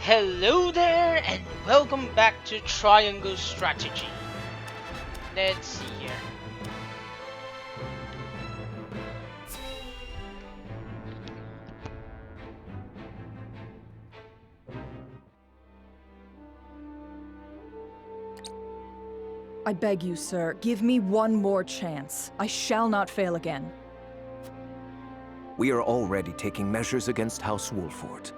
Hello there and welcome back to Triangle Strategy. Let's see here. I beg you, sir, give me one more chance. I shall not fail again. We are already taking measures against House Wolford.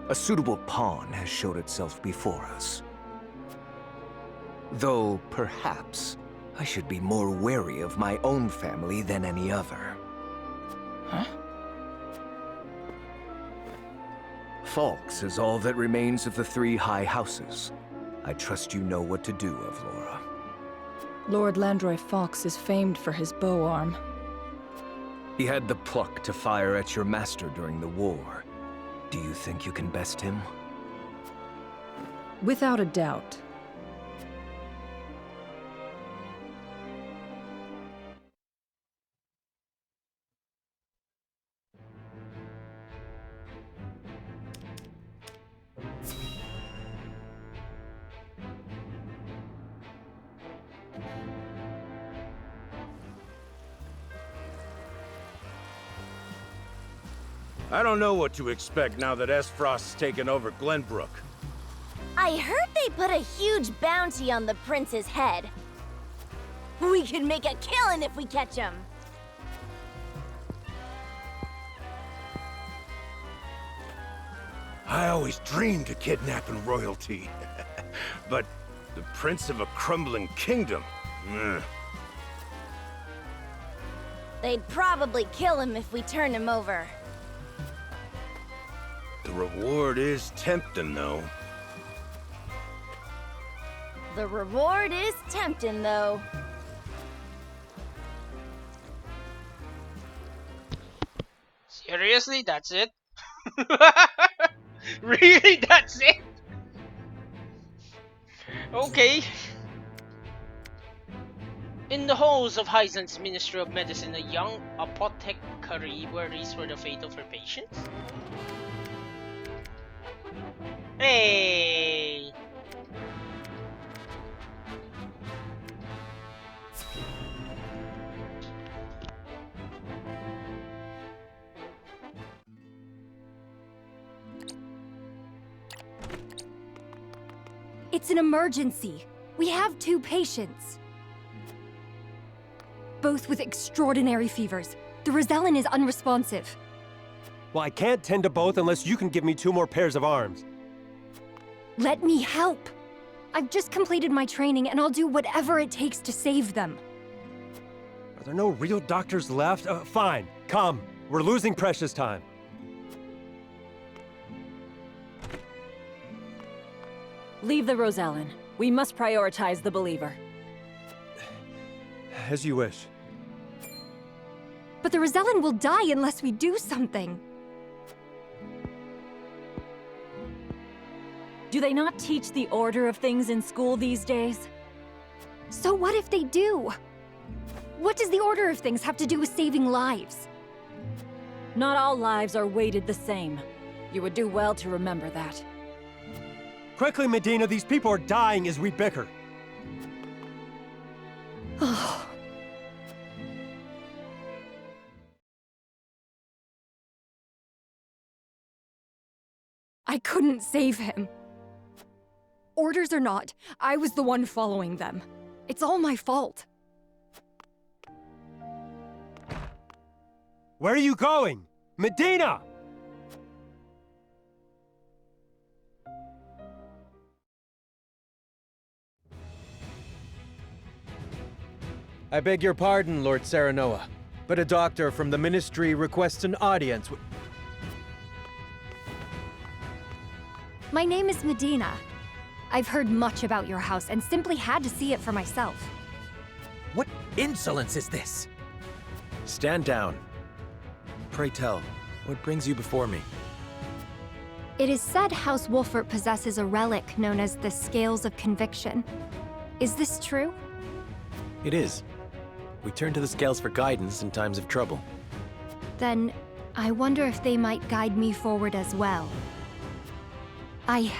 A suitable pawn has showed itself before us. Though, perhaps, I should be more wary of my own family than any other. Huh? Falks is all that remains of the three high houses. I trust you know what to do, Avlora. Lord Landroy Fox is famed for his bow arm. He had the pluck to fire at your master during the war. Do you think you can best him? Without a doubt. I don't know what to expect now that Frost's taken over Glenbrook. I heard they put a huge bounty on the prince's head. We can make a killing if we catch him. I always dreamed of kidnapping royalty. But the prince of a crumbling kingdom? Ugh. They'd probably kill him if we turn him over. The reward is tempting, though. The reward is tempting, though. Seriously, that's it? Really, that's it? Okay. In the halls of Hyzan's Ministry of Medicine, a young apothecary worries for the fate of her patients. Hey! It's an emergency. We have 2 patients. Both with extraordinary fevers. The Rosellan is unresponsive. Well, I can't tend to both unless you can give me 2 more pairs of arms. Let me help. I've just completed my training and I'll do whatever it takes to save them. Are there no real doctors left? Fine. Come. We're losing precious time. Leave the Rosellan. We must prioritize the believer. As you wish. But the Rosellan will die unless we do something. Do they not teach the order of things in school these days? So what if they do? What does the order of things have to do with saving lives? Not all lives are weighted the same. You would do well to remember that. Quickly, Medina, these people are dying as we bicker. I couldn't save him. Orders or not, I was the one following them. It's all my fault. Where are you going? Medina! I beg your pardon, Lord Serenoa, but a doctor from the Ministry requests an audience with... My name is Medina. I've heard much about your house and simply had to see it for myself. What insolence is this? Stand down. Pray tell, what brings you before me? It is said House Wolfert possesses a relic known as the Scales of Conviction. Is this true? It is. We turn to the scales for guidance in times of trouble. Then, I wonder if they might guide me forward as well. I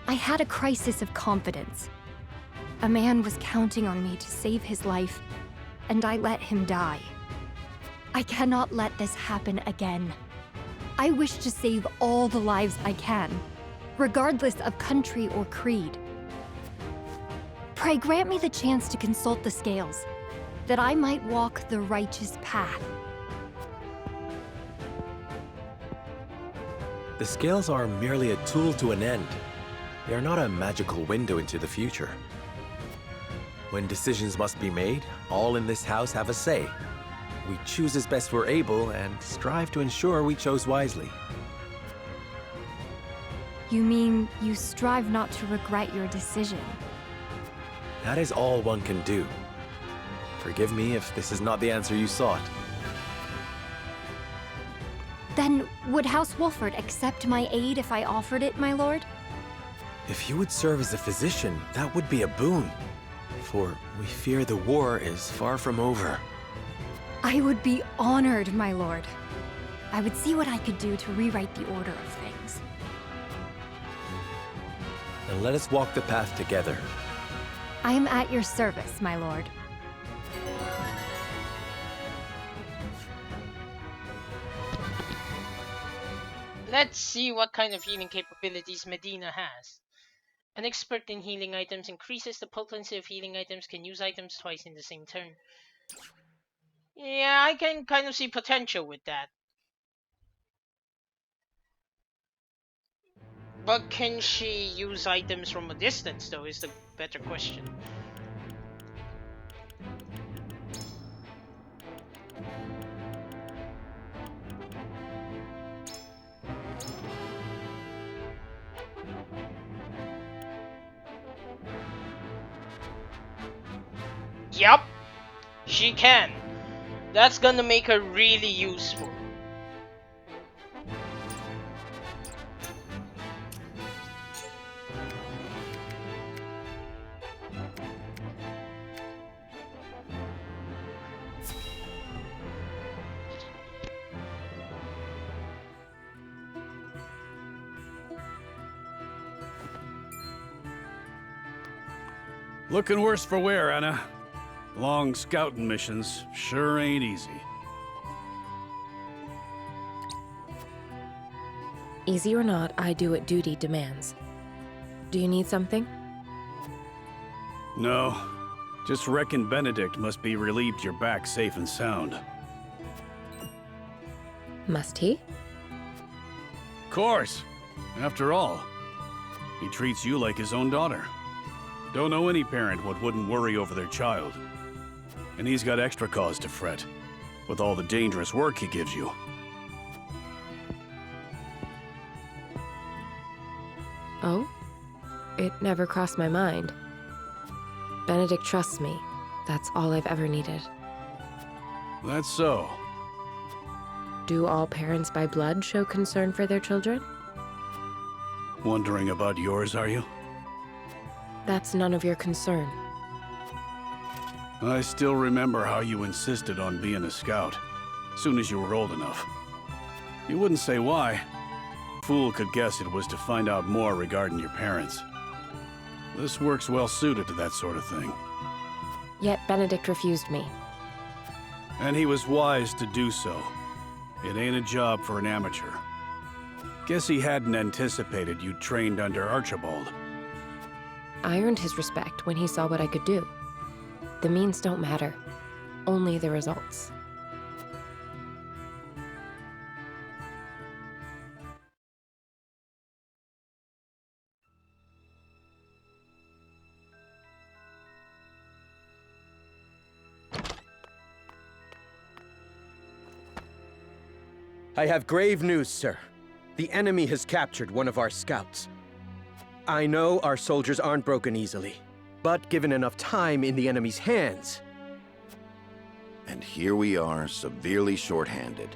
I had a crisis of confidence. A man was counting on me to save his life, and I let him die. I cannot let this happen again. I wish to save all the lives I can, regardless of country or creed. Pray grant me the chance to consult the scales, that I might walk the righteous path. The scales are merely a tool to an end. They are not a magical window into the future. When decisions must be made, all in this house have a say. We choose as best we're able and strive to ensure we chose wisely. You mean you strive not to regret your decision? That is all one can do. Forgive me if this is not the answer you sought. Then would House Wolford accept my aid if I offered it, my lord? If you would serve as a physician, that would be a boon. For we fear the war is far from over. I would be honored, my lord. I would see what I could do to rewrite the order of things. Then let us walk the path together. I am at your service, my lord. Let's see what kind of healing capabilities Medina has. An expert in healing items increases the potency of healing items, can use items twice in the same turn. Yeah, I can kind of see potential with that. But can she use items from a distance, though, is the better question. Yup, she can. That's gonna make her really useful. Looking worse for wear, Anna. Long scouting missions sure ain't easy. Easy or not, I do what duty demands. Do you need something? No. Just reckon Benedict must be relieved you're back safe and sound. Must he? Course. After all, he treats you like his own daughter. Don't know any parent what wouldn't worry over their child. And he's got extra cause to fret, with all the dangerous work he gives you. Oh? It never crossed my mind. Benedict trusts me. That's all I've ever needed. That's so. Do all parents by blood show concern for their children? Wondering about yours, are you? That's none of your concern. I still remember how you insisted on being a scout, soon as you were old enough. You wouldn't say why. Fool could guess it was to find out more regarding your parents. This work's well suited to that sort of thing. Yet Benedict refused me. And he was wise to do so. It ain't a job for an amateur. Guess he hadn't anticipated you trained under Archibald. I earned his respect when he saw what I could do. The means don't matter, only the results. I have grave news, sir. The enemy has captured one of our scouts. I know our soldiers aren't broken easily, but given enough time in the enemy's hands... And here we are, severely short-handed.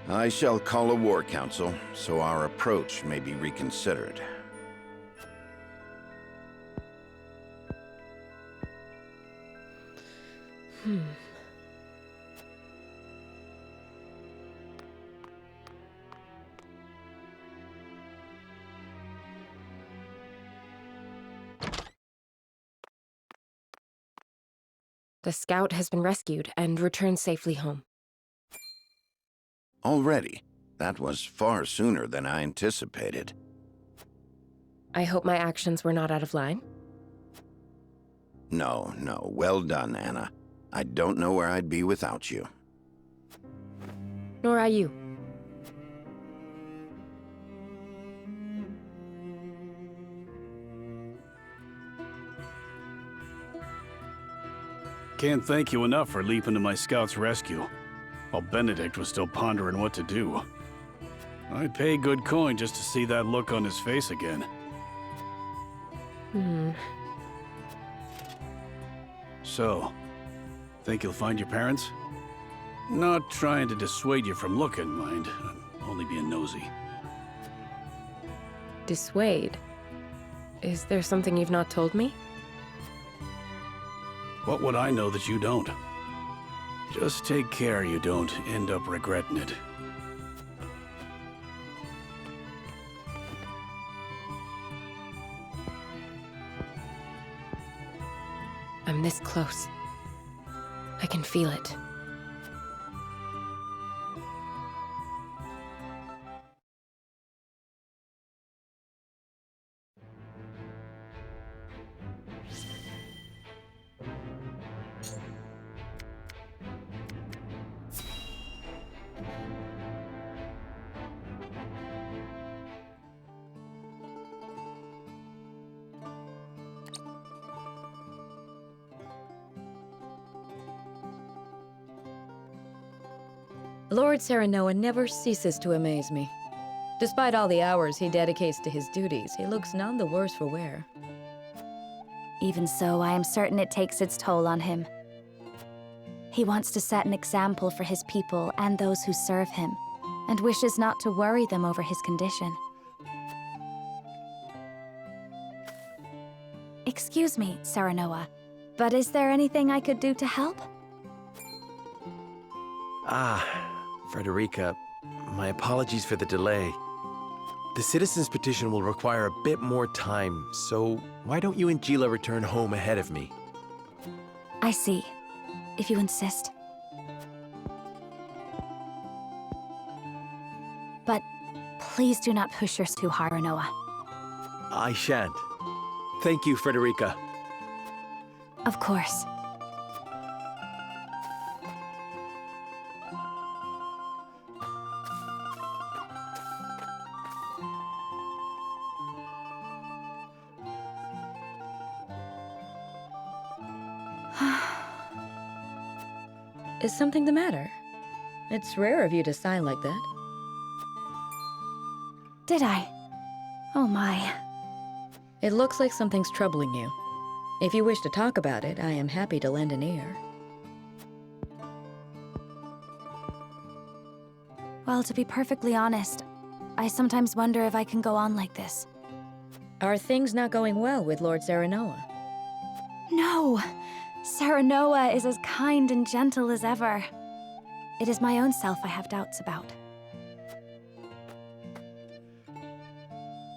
I shall call a war council, so our approach may be reconsidered. The scout has been rescued and returned safely home. Already? That was far sooner than I anticipated. I hope my actions were not out of line. No, no. Well done, Anna. I don't know where I'd be without you. Nor are you. Can't thank you enough for leaping to my scout's rescue, while Benedict was still pondering what to do. I'd pay good coin just to see that look on his face again. So, think you'll find your parents? Not trying to dissuade you from looking, mind. I'm only being nosy. Dissuade? Is there something you've not told me? What would I know that you don't? Just take care you don't end up regretting it. I'm this close. I can feel it. Lord Serenoa never ceases to amaze me. Despite all the hours he dedicates to his duties, he looks none the worse for wear. Even so, I am certain it takes its toll on him. He wants to set an example for his people and those who serve him, and wishes not to worry them over his condition. Excuse me, Serenoa, but is there anything I could do to help? Frederica, my apologies for the delay. The citizen's petition will require a bit more time, so why don't you and Gila return home ahead of me? I see, if you insist. But please do not push yourself too hard, Serenoa. I shan't. Thank you, Frederica. Of course. Is something the matter? It's rare of you to sigh like that. Did I? Oh my. It looks like something's troubling you. If you wish to talk about it, I am happy to lend an ear. Well, to be perfectly honest, I sometimes wonder if I can go on like this. Are things not going well with Lord Serenoa? No! Serenoa is as kind and gentle as ever. It is my own self I have doubts about.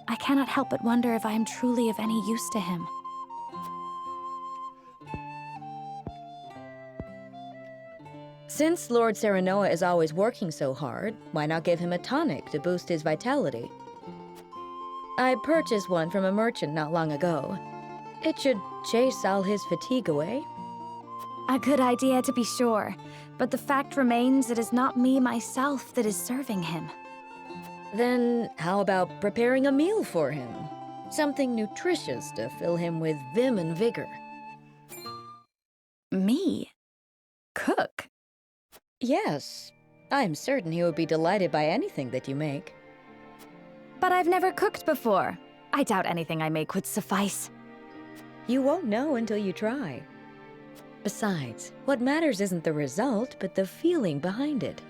I cannot help but wonder if I am truly of any use to him. Since Lord Serenoa is always working so hard, why not give him a tonic to boost his vitality? I purchased one from a merchant not long ago. It should chase all his fatigue away. A good idea to be sure, but the fact remains it is not me myself that is serving him. Then how about preparing a meal for him? Something nutritious to fill him with vim and vigor. Me? Cook? Yes. I'm certain he would be delighted by anything that you make. But I've never cooked before. I doubt anything I make would suffice. You won't know until you try. Besides, what matters isn't the result, but the feeling behind it.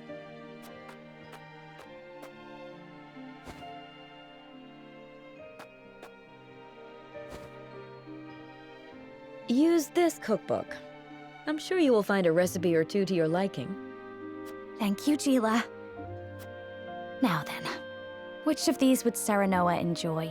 Use this cookbook. I'm sure you will find a recipe or two to your liking. Thank you, Gila. Now then, which of these would Serenoa enjoy?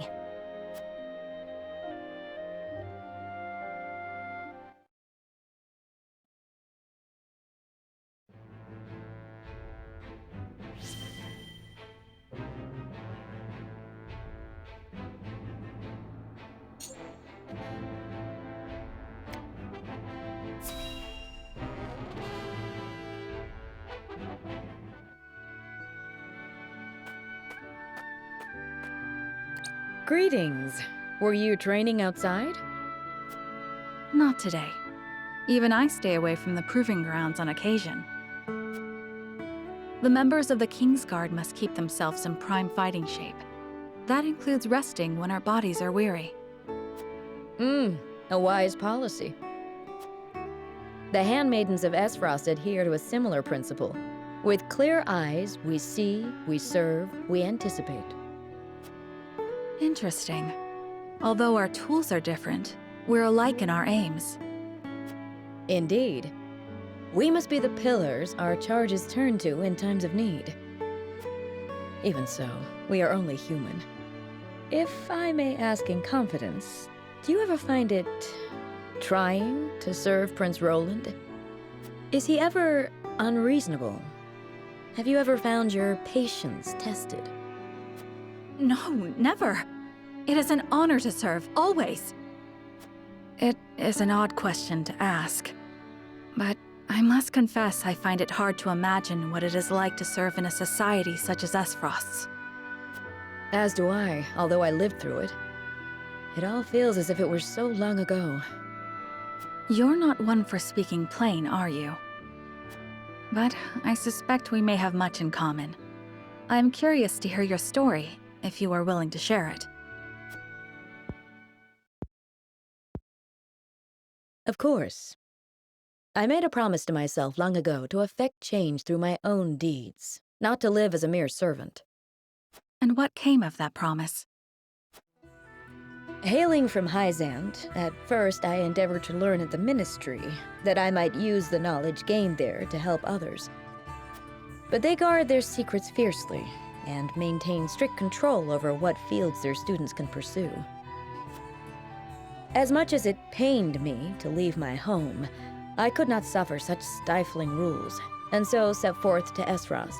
Greetings. Were you training outside? Not today. Even I stay away from the proving grounds on occasion. The members of the King's Guard must keep themselves in prime fighting shape. That includes resting when our bodies are weary. A wise policy. The handmaidens of Esfrost adhere to a similar principle. With clear eyes, we see, we serve, we anticipate. Interesting. Although our tools are different, we're alike in our aims. Indeed. We must be the pillars our charges turn to in times of need. Even so, we are only human. If I may ask in confidence, do you ever find it trying to serve Prince Roland? Is he ever unreasonable? Have you ever found your patience tested? No, never. It is an honor to serve, always. It is an odd question to ask, but I must confess I find it hard to imagine what it is like to serve in a society such as Esfrost's. As do I, although I lived through it. It all feels as if it were so long ago. You're not one for speaking plain, are you? But I suspect we may have much in common. I'm curious to hear your story, if you are willing to share it. Of course. I made a promise to myself long ago to effect change through my own deeds, not to live as a mere servant. And what came of that promise? Hailing from Hyzant, at first I endeavored to learn at the ministry, that I might use the knowledge gained there to help others. But they guard their secrets fiercely, and maintain strict control over what fields their students can pursue. As much as it pained me to leave my home, I could not suffer such stifling rules, and so set forth to Esfrost.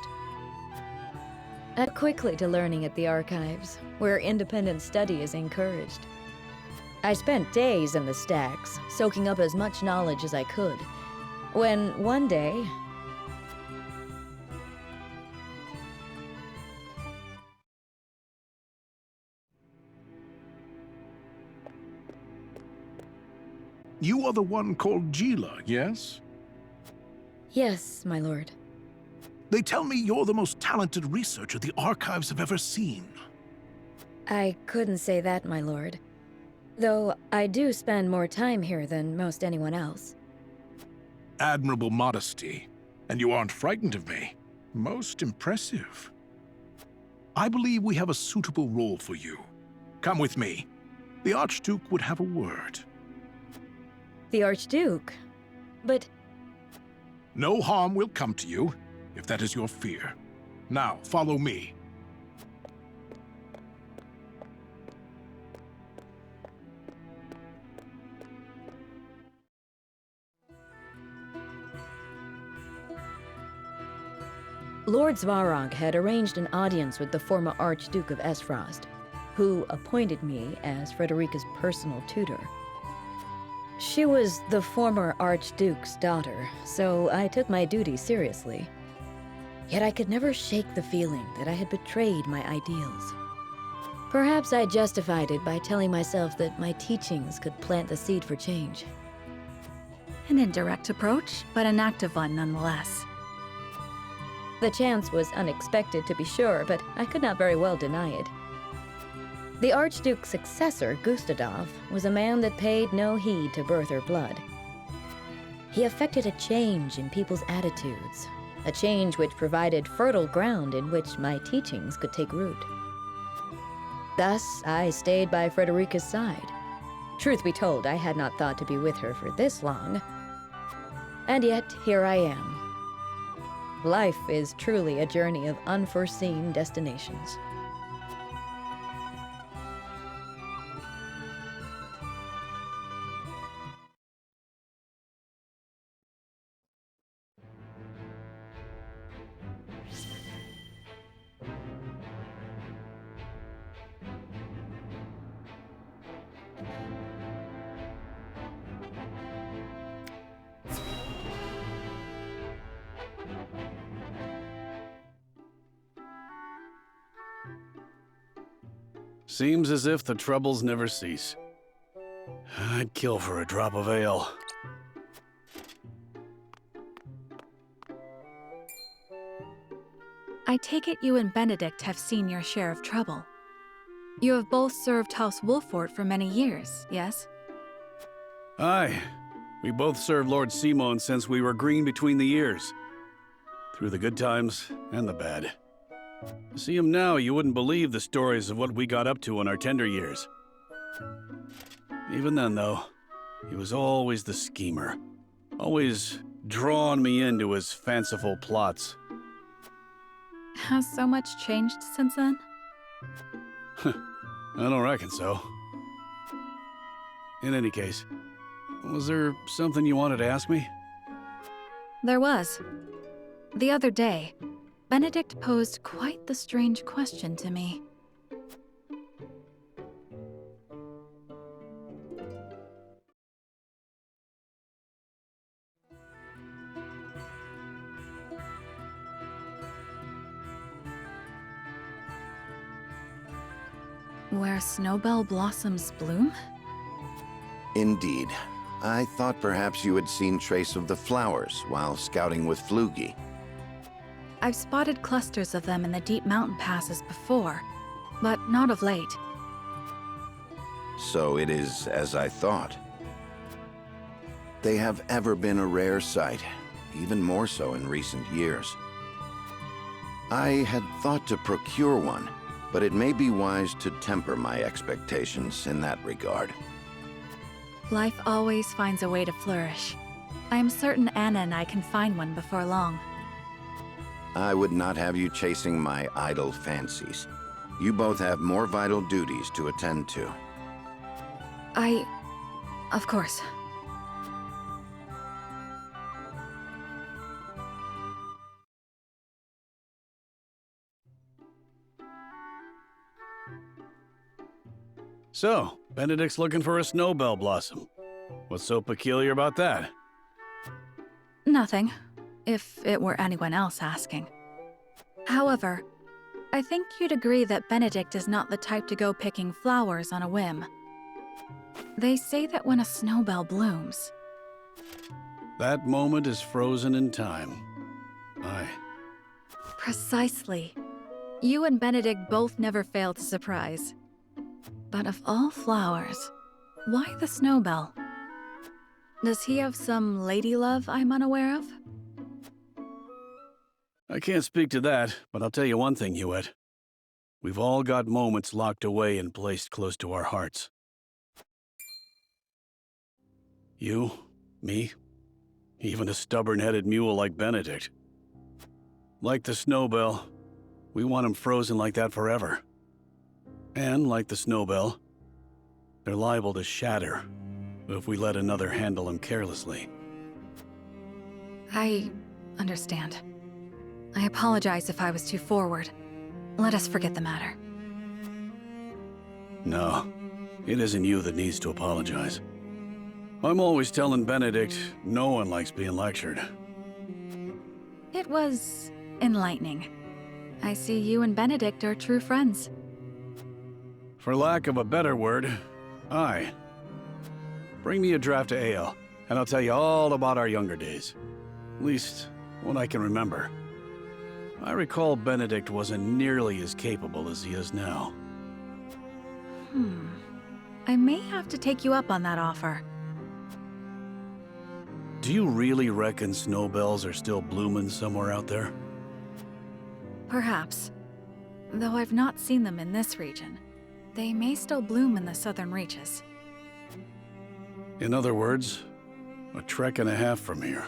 I quickly to learning at the archives, where independent study is encouraged. I spent days in the stacks, soaking up as much knowledge as I could, when one day... You are the one called Gila, yes? Yes, my lord. They tell me you're the most talented researcher the archives have ever seen. I couldn't say that, my lord. Though I do spend more time here than most anyone else. Admirable modesty. And you aren't frightened of me. Most impressive. I believe we have a suitable role for you. Come with me. The Archduke would have a word. The Archduke? But... No harm will come to you, if that is your fear. Now, follow me. Lord Svarog had arranged an audience with the former Archduke of Esfrost, who appointed me as Frederica's personal tutor. She was the former Archduke's daughter, so I took my duty seriously. Yet I could never shake the feeling that I had betrayed my ideals. Perhaps I justified it by telling myself that my teachings could plant the seed for change. An indirect approach, but an active one nonetheless. The chance was unexpected, to be sure, but I could not very well deny it. The Archduke's successor, Gustadov, was a man that paid no heed to birth or blood. He effected a change in people's attitudes, a change which provided fertile ground in which my teachings could take root. Thus, I stayed by Frederica's side. Truth be told, I had not thought to be with her for this long. And yet, here I am. Life is truly a journey of unforeseen destinations. Seems as if the troubles never cease. I'd kill for a drop of ale. I take it you and Benedict have seen your share of trouble. You have both served House Wolfort for many years, yes? Aye. We both served Lord Simon since we were green between the ears. Through the good times and the bad. To see him now, you wouldn't believe the stories of what we got up to in our tender years. Even then, though, he was always the schemer. Always drawing me into his fanciful plots. Has so much changed since then? I don't reckon so. In any case, was there something you wanted to ask me? There was. The other day, Benedict posed quite the strange question to me. Where snowbell blossoms bloom? Indeed. I thought perhaps you had seen trace of the flowers while scouting with Flugy. I've spotted clusters of them in the deep mountain passes before, but not of late. So it is as I thought. They have ever been a rare sight, even more so in recent years. I had thought to procure one, but it may be wise to temper my expectations in that regard. Life always finds a way to flourish. I am certain Anna and I can find one before long. I would not have you chasing my idle fancies. You both have more vital duties to attend to. Of course. So, Benedict's looking for a snowbell blossom. What's so peculiar about that? Nothing, if it were anyone else asking. However, I think you'd agree that Benedict is not the type to go picking flowers on a whim. They say that when a snowbell blooms... That moment is frozen in time. Aye. Precisely. You and Benedict both never fail to surprise. But of all flowers, why the snowbell? Does he have some lady love I'm unaware of? I can't speak to that, but I'll tell you one thing, Hewitt. We've all got moments locked away and placed close to our hearts. You, me, even a stubborn-headed mule like Benedict. Like the snowbell, we want him frozen like that forever. And like the snowbell, they're liable to shatter if we let another handle them carelessly. I understand. I apologize if I was too forward. Let us forget the matter. No, it isn't you that needs to apologize. I'm always telling Benedict no one likes being lectured. It was enlightening. I see you and Benedict are true friends. For lack of a better word, aye. Bring me a draft of ale, and I'll tell you all about our younger days. At least, what I can remember. I recall Benedict wasn't nearly as capable as he is now. I may have to take you up on that offer. Do you really reckon snowbells are still blooming somewhere out there? Perhaps. Though I've not seen them in this region. They may still bloom in the southern reaches. In other words, a trek and a half from here.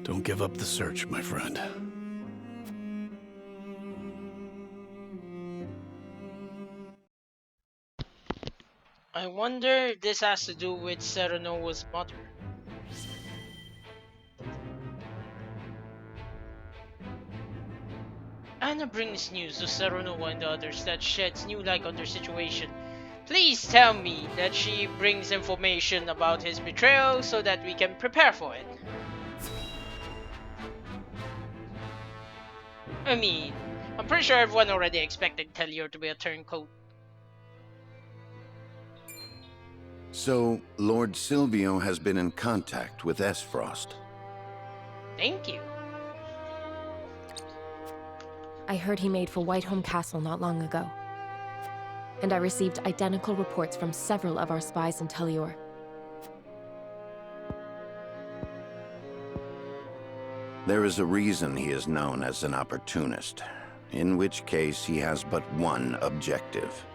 Don't give up the search, my friend. I wonder if this has to do with Serenoa's mother. Anna brings news to Serenoa and the others that sheds new light on their situation. Please tell me that she brings information about his betrayal so that we can prepare for it. I mean, I'm pretty sure everyone already expected Tellior to be a turncoat. So, Lord Silvio has been in contact with Frost. Thank you. I heard he made for Whiteholm Castle not long ago. And I received identical reports from several of our spies in Tellior. There is a reason he is known as an opportunist, in which case he has but one objective.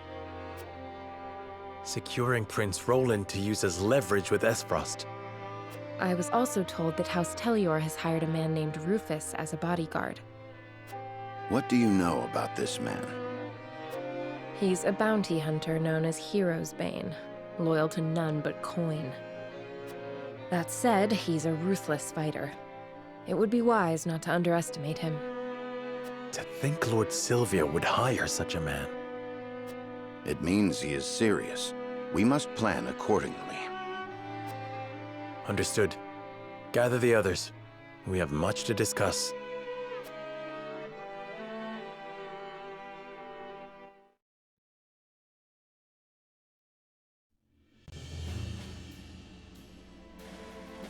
Securing Prince Roland to use as leverage with Frost. I was also told that House Tellior has hired a man named Rufus as a bodyguard. What do you know about this man? He's a bounty hunter known as Hero's Bane, loyal to none but coin. That said, he's a ruthless fighter. It would be wise not to underestimate him. To think Lord Silvio would hire such a man. It means he is serious. We must plan accordingly. Understood. Gather the others. We have much to discuss.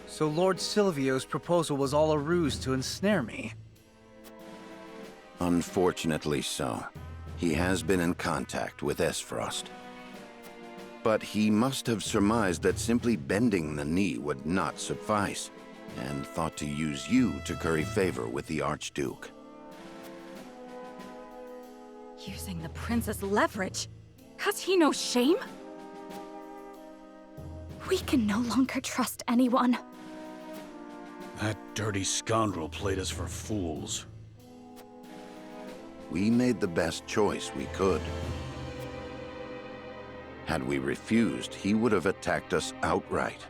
So Lord Silvio's proposal was all a ruse to ensnare me? Unfortunately so. He has been in contact with Frost. But he must have surmised that simply bending the knee would not suffice, and thought to use you to curry favor with the Archduke. Using the prince as leverage? Has he no shame? We can no longer trust anyone. That dirty scoundrel played us for fools. We made the best choice we could. Had we refused, he would have attacked us outright.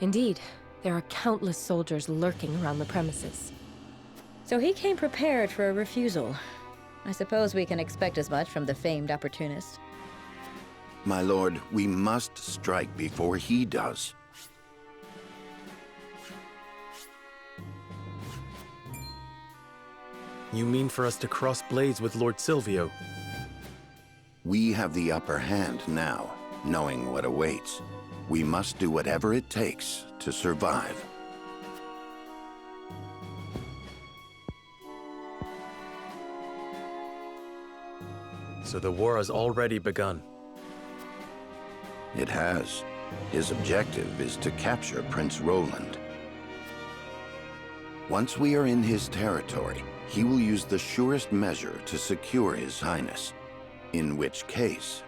Indeed, there are countless soldiers lurking around the premises. So he came prepared for a refusal. I suppose we can expect as much from the famed opportunist. My lord, we must strike before he does. You mean for us to cross blades with Lord Silvio? We have the upper hand now, knowing what awaits. We must do whatever it takes to survive. So the war has already begun. It has. His objective is to capture Prince Roland. Once we are in his territory, he will use the surest measure to secure His Highness. In which case...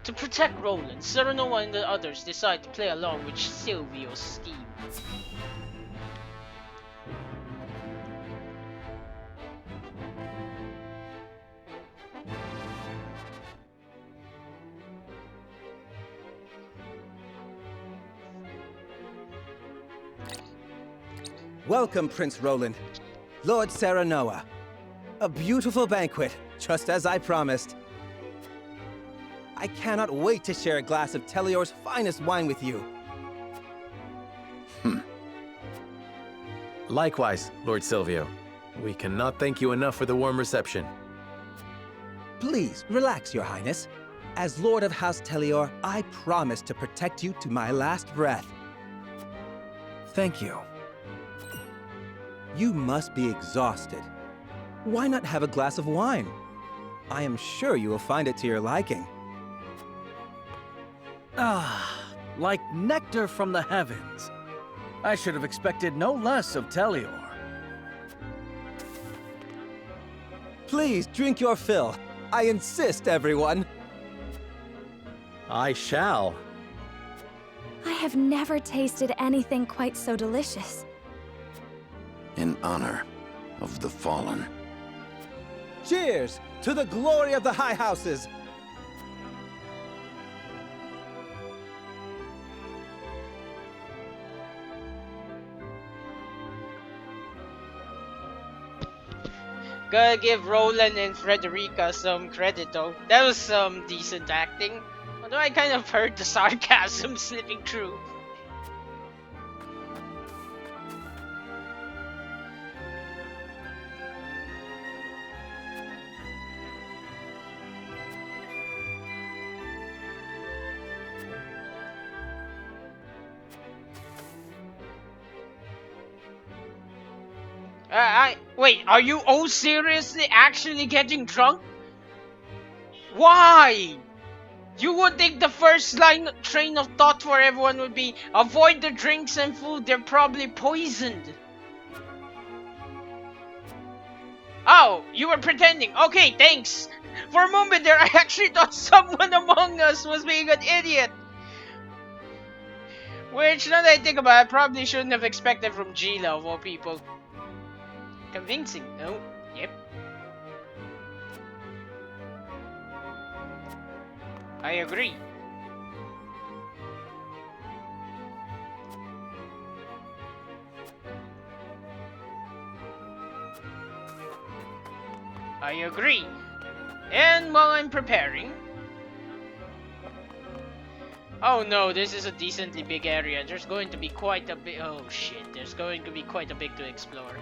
To protect Roland, Serenoa and the others decide to play along with Silvio's scheme. Welcome, Prince Roland. Lord Serenoa. A beautiful banquet, just as I promised. I cannot wait to share a glass of Tellior's finest wine with you. Likewise, Lord Silvio. We cannot thank you enough for the warm reception. Please, relax, Your Highness. As Lord of House Tellior, I promise to protect you to my last breath. Thank you. You must be exhausted. Why not have a glass of wine? I am sure you will find it to your liking. Ah, like nectar from the heavens. I should have expected no less of Tellior. Please drink your fill. I insist, everyone. I shall. I have never tasted anything quite so delicious. in honor of the fallen. Cheers to the glory of the high houses! Gotta give Roland and Frederica some credit though. That was some decent acting. Although I kind of heard the sarcasm slipping through. Wait, are you all seriously actually getting drunk? Why? You would think the first train of thought for everyone would be avoid the drinks and food, they're probably poisoned. Oh, you were pretending. Okay, thanks. For a moment there, I actually thought someone among us was being an idiot. Which, now that I think about it, I probably shouldn't have expected from Gila of all people. Convincing, no? Yep. I agree. I agree. And while I'm preparing... Oh no, this is a decently big area. There's going to be quite a bit... Oh shit, there's going to be quite a bit to explore.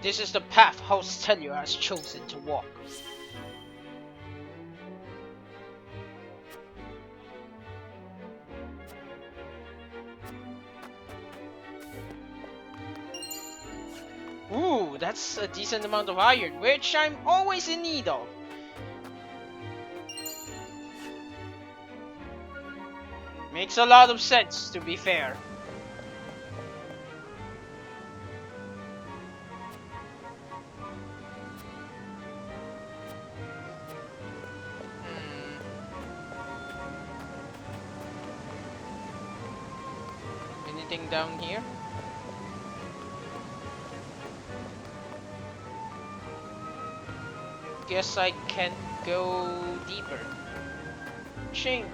This is the path House Telio has chosen to walk. Ooh, that's a decent amount of iron, which I'm always in need of. Makes a lot of sense, to be fair. Anything down here? Guess I can't go deeper. Shame.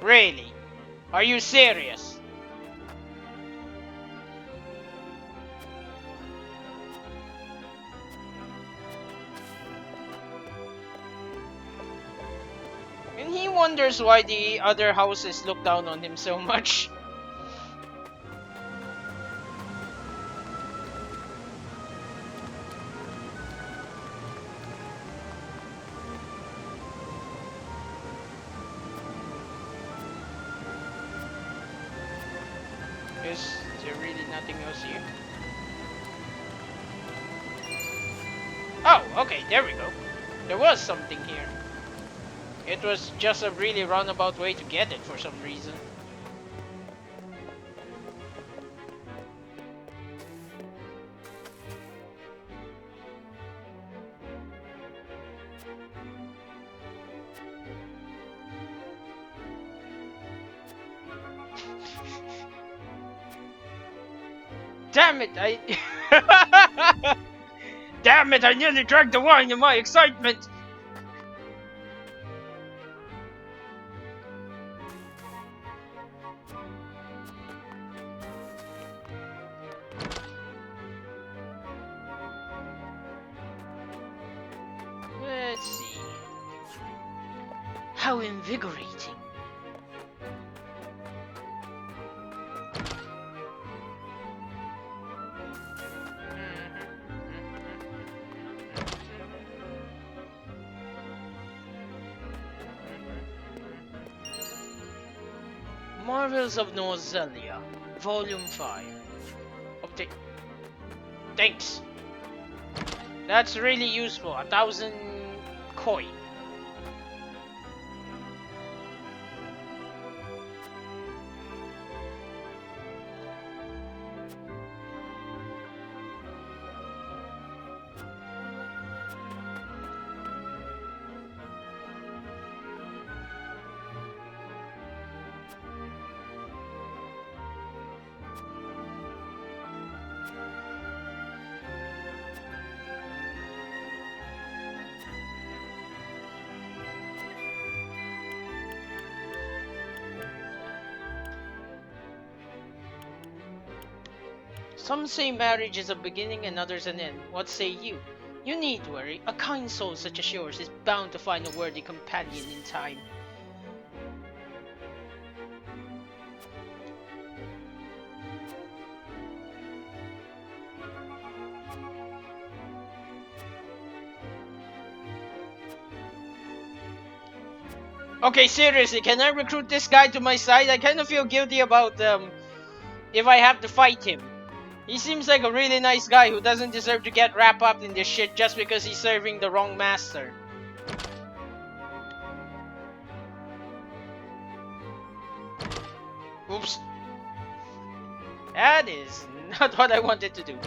Really? Are you serious? And he wonders why the other houses look down on him so much. Is there really nothing else here? Oh, okay, there we go. There was something here. It was just a really roundabout way to get it for some reason. Damn it, Damn it, I nearly drank the wine in my excitement! How invigorating. Marvels of Nozelia, Volume 5. Okay. Thanks. That's really useful. 1,000 coin. Some say marriage is a beginning and others an end. What say you? You need worry. A kind soul such as yours is bound to find a worthy companion in time. Okay, seriously, can I recruit this guy to my side? I kind of feel guilty about if I have to fight him. He seems like a really nice guy who doesn't deserve to get wrapped up in this shit just because he's serving the wrong master. Oops. That is not what I wanted to do.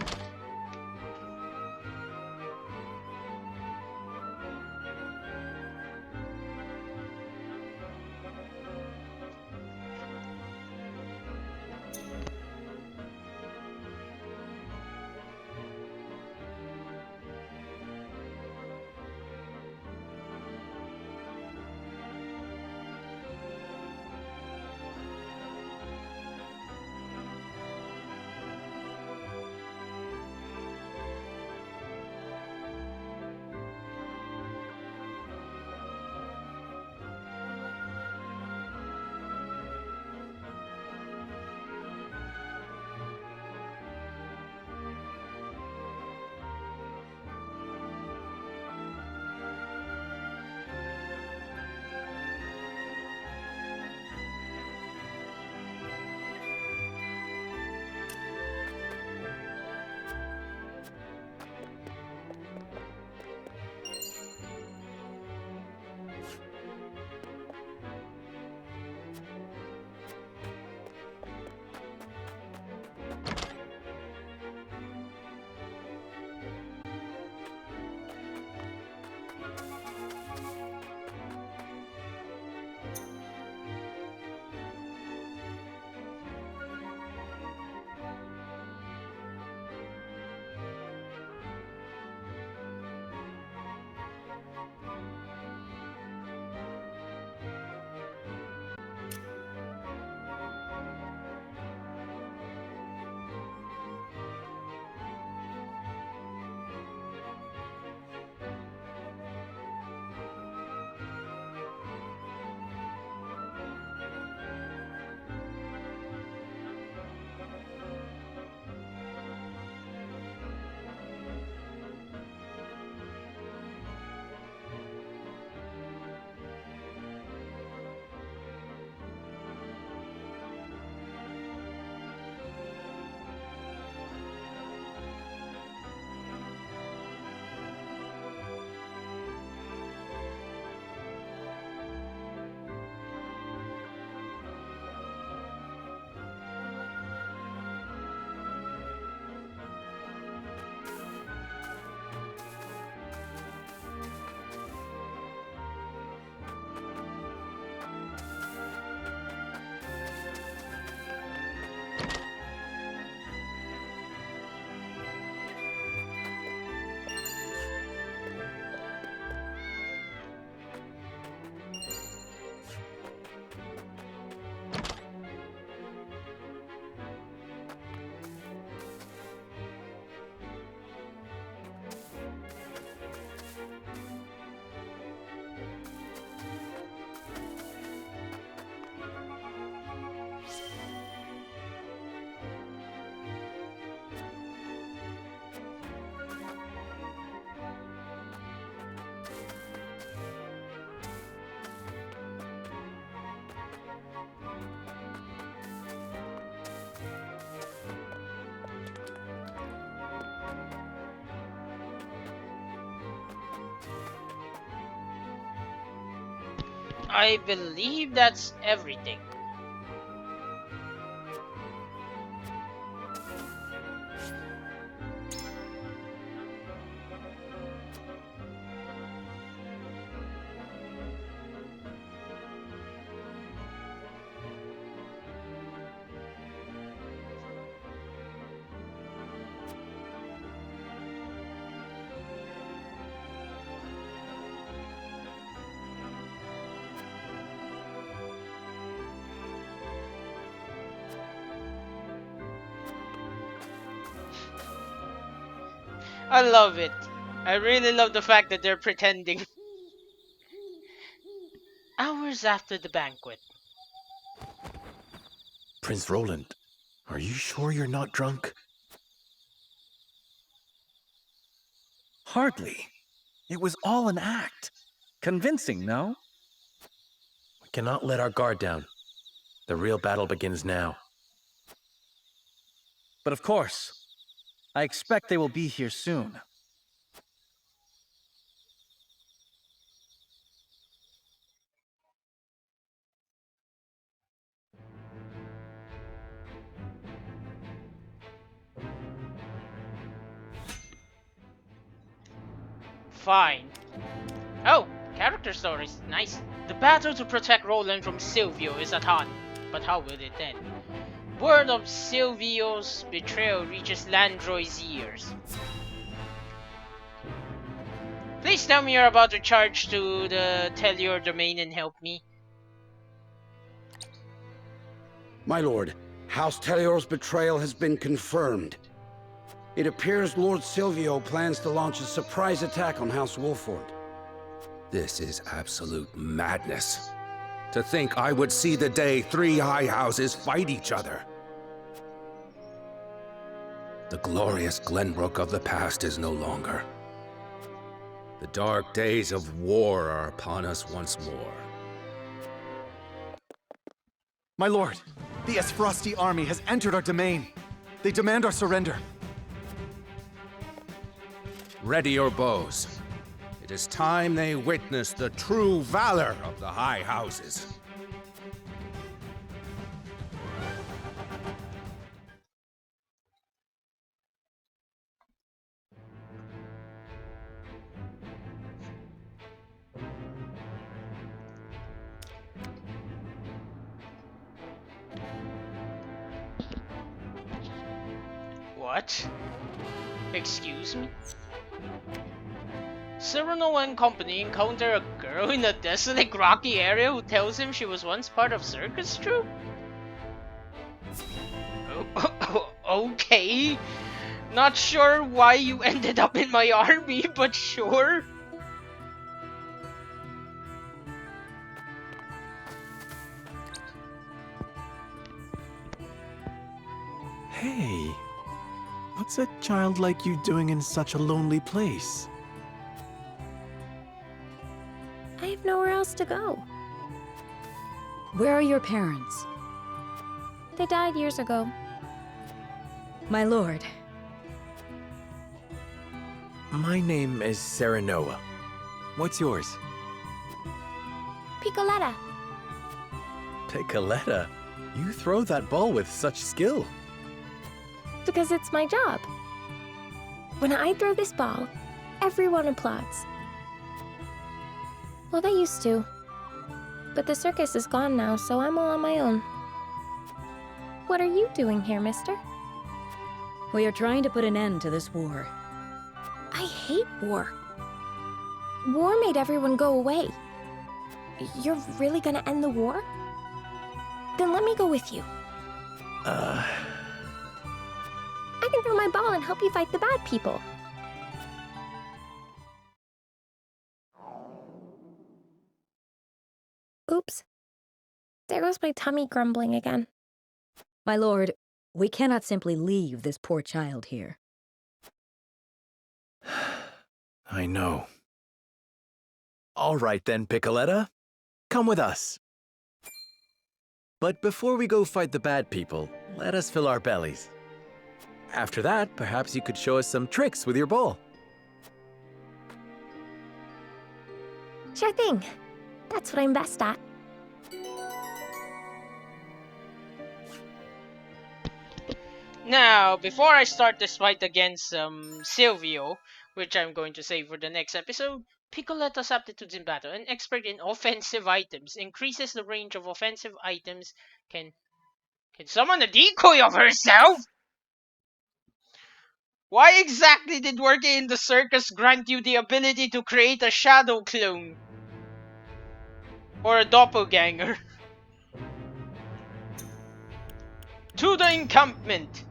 I believe that's everything. I love it. I really love the fact that they're pretending. Hours after the banquet. Prince Roland, are you sure you're not drunk? Hardly. It was all an act. Convincing, no? We cannot let our guard down. The real battle begins now. But of course, I expect they will be here soon. Fine. Oh, character stories. Nice. The battle to protect Roland from Silvio is at hand. But how will it end? Word of Silvio's betrayal reaches Landroy's ears. Please tell me you're about to charge to the Tellior domain and help me. My lord, House Tellior's betrayal has been confirmed. It appears Lord Silvio plans to launch a surprise attack on House Wolford. This is absolute madness. To think I would see the day 3 high houses fight each other. The glorious Glenbrook of the past is no longer. The dark days of war are upon us once more. My lord, the Esfrosti army has entered our domain. They demand our surrender. Ready your bows. It is time they witness the true valor of the high houses. What? Excuse me? Cyrano and company encounter a girl in a desolate rocky area who tells him she was once part of circus troupe? Okay. Not sure why you ended up in my army, but sure. Hey, what's a child like you doing in such a lonely place? I have nowhere else to go. Where are your parents? They died years ago. My lord. My name is Serenoa. What's yours? Piccoletta. Piccoletta? You throw that ball with such skill. Because it's my job. When I throw this ball, everyone applauds. Well, they used to. But the circus is gone now, so I'm all on my own. What are you doing here, mister? We are trying to put an end to this war. I hate war. War made everyone go away. You're really gonna end the war? Then let me go with you. I can throw my ball and help you fight the bad people. Oops. There goes my tummy grumbling again. My lord, we cannot simply leave this poor child here. I know. All right then, Piccoletta. Come with us. But before we go fight the bad people, let us fill our bellies. After that, perhaps you could show us some tricks with your ball. Sure thing. That's what I'm best at. Now, before I start this fight against Silvio, which I'm going to save for the next episode, Piccoletto's aptitudes in battle. An expert in offensive items. Increases the range of offensive items. Can summon a decoy of herself? Why exactly did working in the circus grant you the ability to create a shadow clone? Or a doppelganger? To the encampment!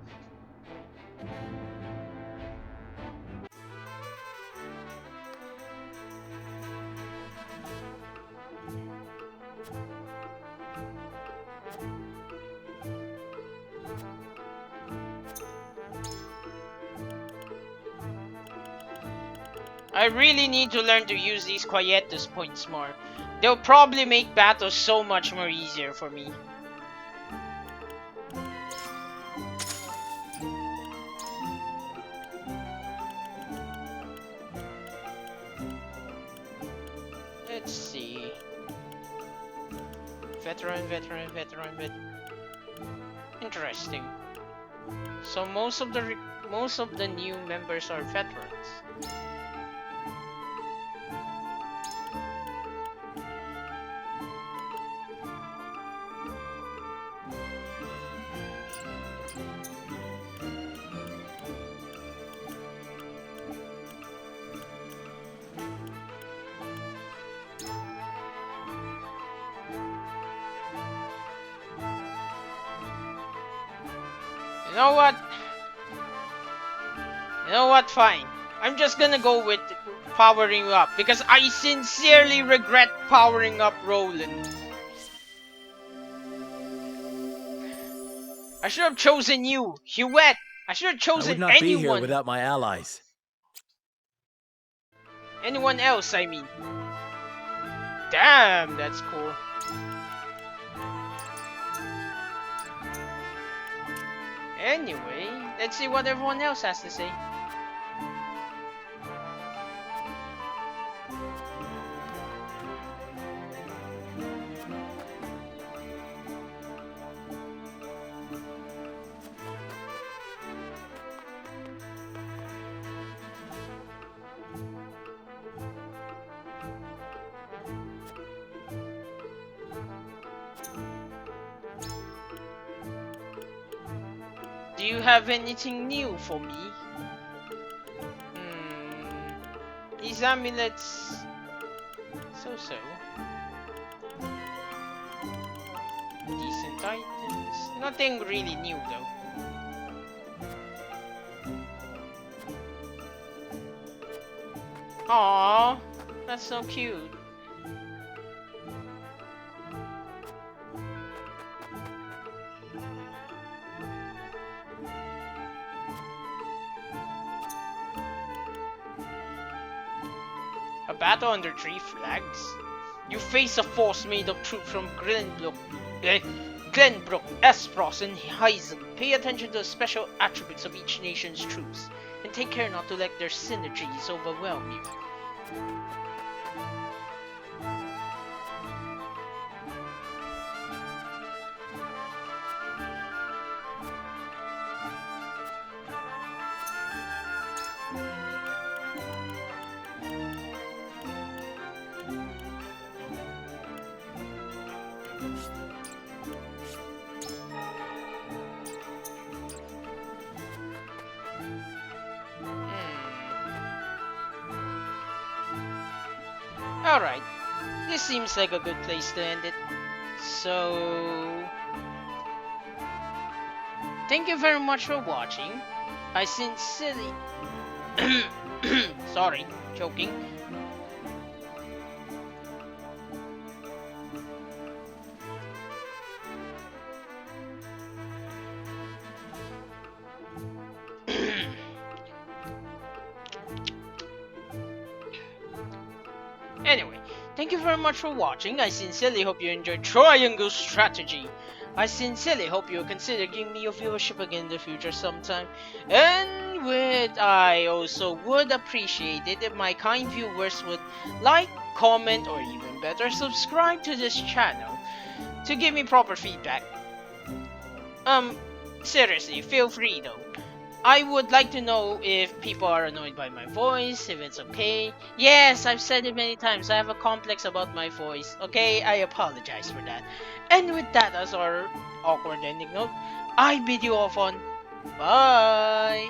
I really need to learn to use these quietus points more. They'll probably make battles so much more easier for me. Let's see. Veteran. Interesting. So most of the new members are veterans. You know what? Fine. I'm just gonna go with powering up because I sincerely regret powering up Roland. I should have chosen you, Huette. I should have I chosen would not be here anyone. without my allies. Anyone else, I mean. Damn, that's cool. Anyway, let's see what everyone else has to say. Do you have anything new for me? These amulets... so-so. Decent items. Nothing really new though. Aww, that's so cute. A battle under 3 flags? You face a force made of troops from Glenbrook, Espros, and Heisen. Pay attention to the special attributes of each nation's troops, and take care not to let their synergies overwhelm you. Alright, this seems like a good place to end it. So... thank you very much for watching. I sincerely... sorry, choking. Anyway, thank you very much for watching. I sincerely hope you enjoyed Triangle Strategy. I sincerely hope you'll consider giving me your viewership again in the future sometime. And I also would appreciate it if my kind viewers would like, comment, or even better, subscribe to this channel to give me proper feedback. seriously, feel free though. I would like to know if people are annoyed by my voice, if it's okay. Yes, I've said it many times, I have a complex about my voice. Okay, I apologize for that. And with that as our awkward ending note, I bid you off on bye!